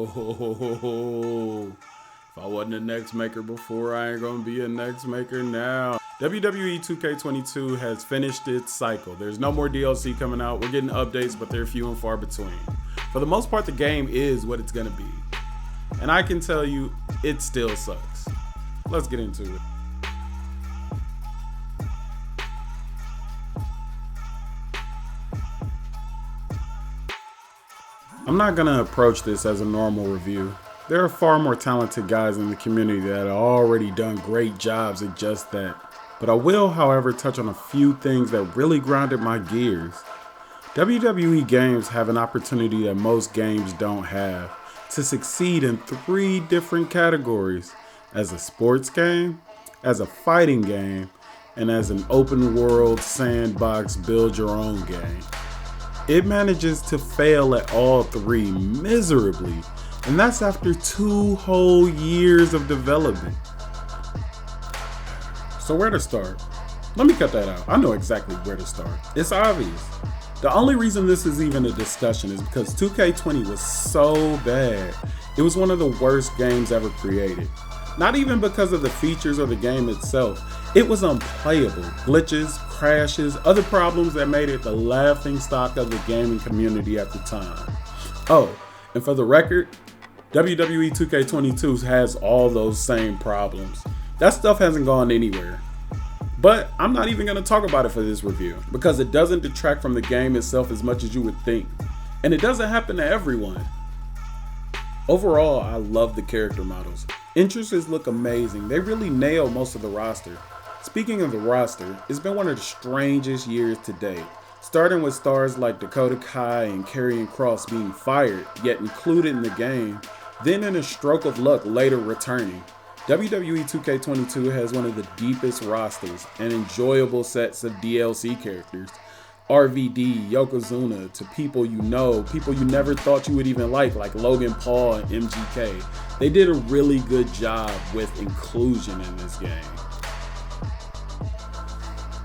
Oh, if I wasn't a next maker before, I ain't gonna be a next maker now. WWE 2K22 has finished its cycle. There's no more DLC coming out. We're getting updates, but they're few and far between. For the most part, the game is what it's gonna be. And I can tell you, it still sucks. Let's get into it. I'm not gonna approach this as a normal review. There are far more talented guys in the community that have already done great jobs at just that. But I will, however, touch on a few things that really grounded my gears. WWE games have an opportunity that most games don't have to succeed in 3 different categories: as a sports game, as a fighting game, and as an open world sandbox build your own game. It manages to fail at all 3 miserably, and that's after 2 whole years of development. So where to start? Let me cut that out. I know exactly where to start. It's obvious. The only reason this is even a discussion is because 2K20 was so bad. It was one of the worst games ever created. Not even because of the features or the game itself. It was unplayable. Glitches, crashes, other problems that made it the laughingstock of the gaming community at the time. Oh, and for the record, WWE 2K22 has all those same problems. That stuff hasn't gone anywhere. But I'm not even going to talk about it for this review, because it doesn't detract from the game itself as much as you would think. And it doesn't happen to everyone. Overall, I love the character models. Entrances look amazing. They really nail most of the roster. Speaking of the roster, it's been one of the strangest years to date. Starting with stars like Dakota Kai and Karrion Kross being fired, yet included in the game, then in a stroke of luck later returning. WWE 2K22 has one of the deepest rosters and enjoyable sets of DLC characters. RVD, Yokozuna, to people you know, people you never thought you would even like Logan Paul and MGK. They did a really good job with inclusion in this game.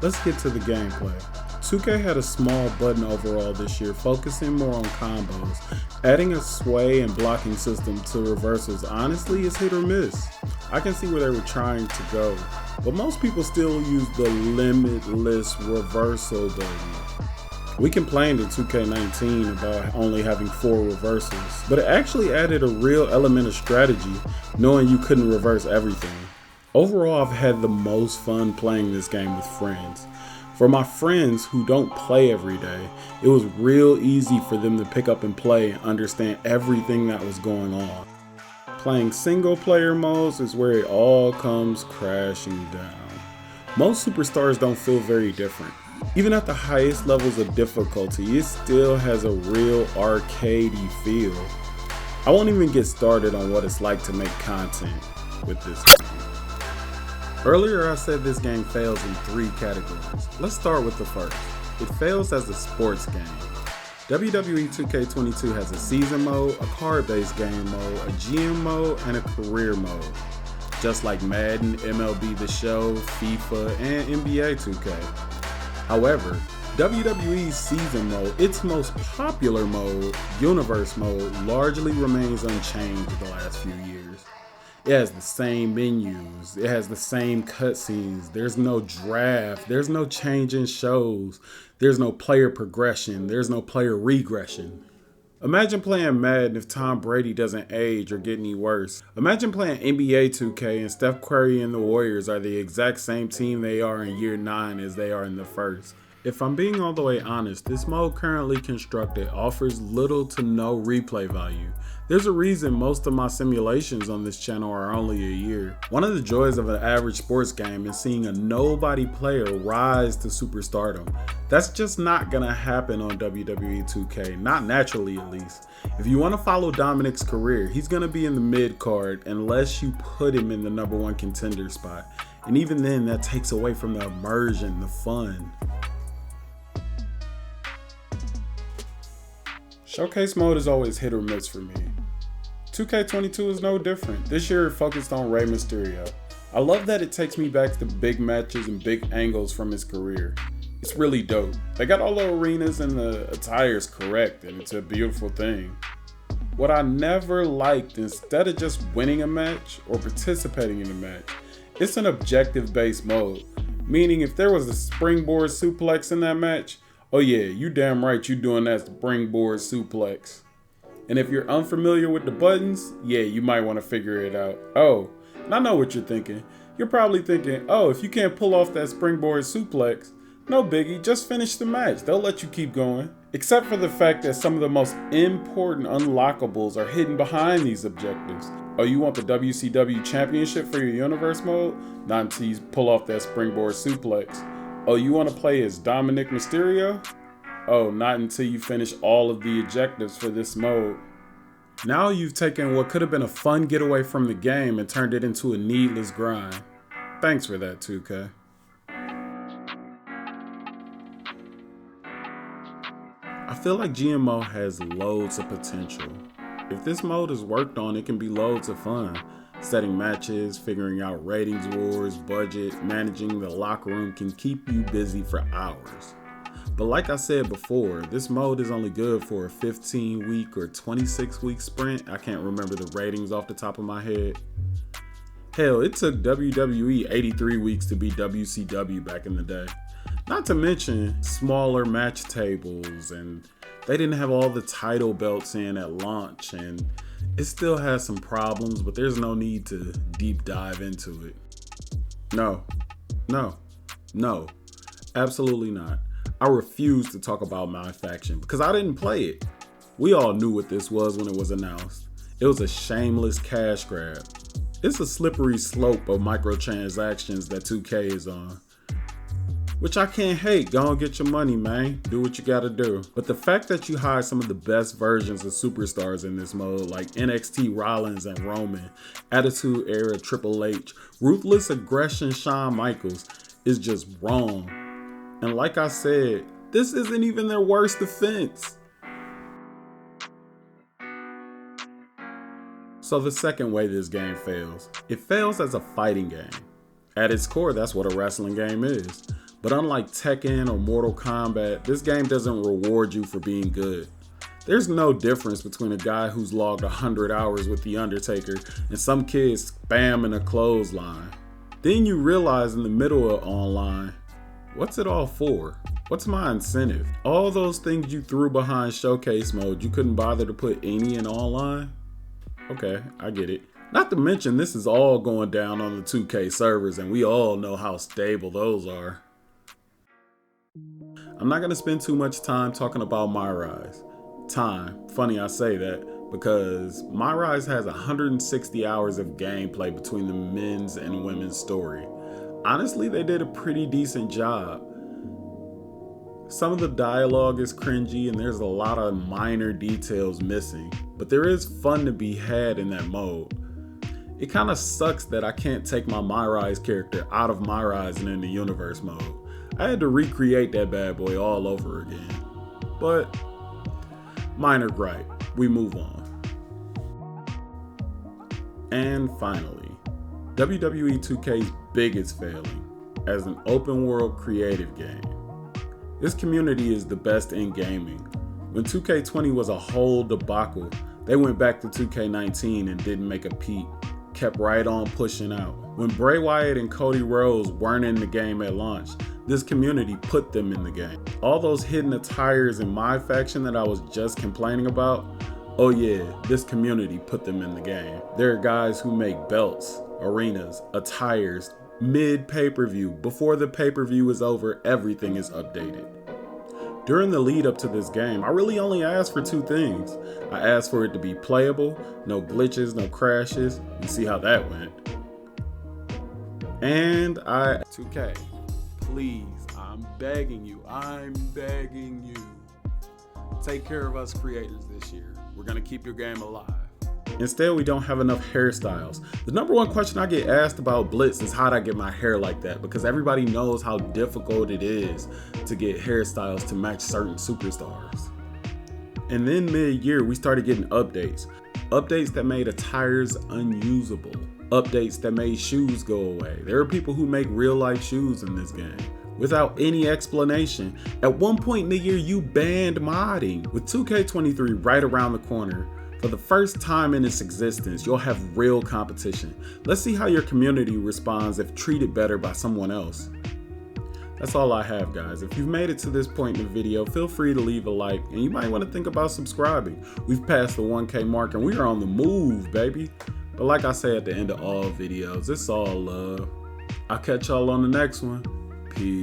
Let's get to the gameplay. 2K had a small button overall this year, focusing more on combos. Adding a sway and blocking system to reversals honestly is hit or miss. I can see where they were trying to go, but most people still use the limitless reversal button. We complained in 2K19 about only having 4 reversals, but it actually added a real element of strategy, knowing you couldn't reverse everything. Overall, I've had the most fun playing this game with friends. For my friends who don't play every day, it was real easy for them to pick up and play and understand everything that was going on. Playing single player modes is where it all comes crashing down. Most superstars don't feel very different. Even at the highest levels of difficulty, it still has a real arcadey feel. I won't even get started on what it's like to make content with this game. Earlier I said this game fails in 3 categories. Let's start with the first. It fails as a sports game. WWE 2K22 has a season mode, a card-based game mode, a GM mode, and a career mode. Just like Madden, MLB The Show, FIFA, and NBA 2K. However, WWE's season mode, its most popular mode, Universe mode, largely remains unchanged the last few years. It has the same menus, it has the same cutscenes, there's no draft, there's no change in shows, there's no player progression, there's no player regression. Imagine playing Madden if Tom Brady doesn't age or get any worse. Imagine playing NBA 2K and Steph Curry and the Warriors are the exact same team they are in year 9 as they are in the first. If I'm being all the way honest, this mode currently constructed offers little to no replay value. There's a reason most of my simulations on this channel are only a year. One of the joys of an average sports game is seeing a nobody player rise to superstardom. That's just not gonna happen on WWE 2K, not naturally at least. If you want to follow Dominic's career, he's gonna be in the mid card unless you put him in the #1 contender spot. And even then, that takes away from the immersion, the fun. Showcase mode is always hit or miss for me. 2K22 is no different. This year it focused on Rey Mysterio. I love that it takes me back to big matches and big angles from his career. It's really dope. They got all the arenas and the attires correct, and it's a beautiful thing. What I never liked, instead of just winning a match or participating in a match, it's an objective-based mode. Meaning if there was a springboard suplex in that match, oh yeah, you damn right you doing that springboard suplex. And if you're unfamiliar with the buttons, yeah, you might want to figure it out. Oh, and I know what you're thinking. You're probably thinking, oh, if you can't pull off that springboard suplex, no biggie, just finish the match. They'll let you keep going. Except for the fact that some of the most important unlockables are hidden behind these objectives. Oh, you want the WCW Championship for your universe mode? Not until you pull off that springboard suplex. Oh, you want to play as Dominic Mysterio? Oh, not until you finish all of the objectives for this mode. Now you've taken what could have been a fun getaway from the game and turned it into a needless grind. Thanks for that, 2K. I feel like GMO has loads of potential. If this mode is worked on, it can be loads of fun. Setting matches, figuring out ratings wars, budget, managing the locker room can keep you busy for hours. But like I said before, this mode is only good for a 15-week or 26-week sprint. I can't remember the ratings off the top of my head. Hell, it took WWE 83 weeks to beat WCW back in the day. Not to mention smaller match tables, and they didn't have all the title belts in at launch, and it still has some problems, but there's no need to deep dive into it. No, absolutely not. I refuse to talk about my faction because I didn't play it. We all knew what this was when it was announced. It was a shameless cash grab. It's a slippery slope of microtransactions that 2K is on. Which I can't hate. Go and get your money, man. Do what you gotta do. But the fact that you hide some of the best versions of superstars in this mode, like NXT Rollins and Roman, Attitude Era Triple H, Ruthless Aggression Shawn Michaels, is just wrong. And like I said, this isn't even their worst offense. So the second way this game fails, it fails as a fighting game. At its core, that's what a wrestling game is. But unlike Tekken or Mortal Kombat, this game doesn't reward you for being good. There's no difference between a guy who's logged 100 hours with The Undertaker and some kid spamming a clothesline. Then you realize in the middle of online, what's it all for? What's my incentive? All those things you threw behind showcase mode, you couldn't bother to put any in online? Okay, I get it. Not to mention this is all going down on the 2K servers, and we all know how stable those are. I'm not going to spend too much time talking about My Rise. Funny I say that, because My Rise has 160 hours of gameplay between the men's and women's story. Honestly, they did a pretty decent job. Some of the dialogue is cringy and there's a lot of minor details missing, but there is fun to be had in that mode. It kind of sucks that I can't take my My Rise character out of My Rise and in the universe mode. I had to recreate that bad boy all over again. But minor gripe, we move on. And finally, WWE 2K's biggest failing as an open world creative game. This community is the best in gaming. When 2K20 was a whole debacle, they went back to 2K19 and didn't make a peep, kept right on pushing out. When Bray Wyatt and Cody Rhodes weren't in the game at launch, this community put them in the game. All those hidden attires in my faction that I was just complaining about, oh yeah, this community put them in the game. There are guys who make belts, arenas, attires, mid pay-per-view. Before the pay-per-view is over, everything is updated. During the lead up to this game, I really only asked for two things. I asked for it to be playable, no glitches, no crashes. You see how that went. And 2K, please, I'm begging you, take care of us creators this year. We're gonna keep your game alive. Instead, we don't have enough hairstyles. The number one question I get asked about Blitz is how'd I get my hair like that? Because everybody knows how difficult it is to get hairstyles to match certain superstars. And then mid-year, we started getting updates. Updates that made attires unusable. Updates that made shoes go away. There are people who make real-life shoes in this game without any explanation. At one point in the year, you banned modding. With 2K23 right around the corner, For the first time in its existence, you'll have real competition. Let's see how your community responds if treated better by someone else. That's all I have, guys. If you've made it to this point in the video, feel free to leave a like, and you might want to think about subscribing. We've passed the 1K mark and we are on the move, baby. But like I say at the end of all videos, it's all love. I'll catch y'all on the next one. Peace.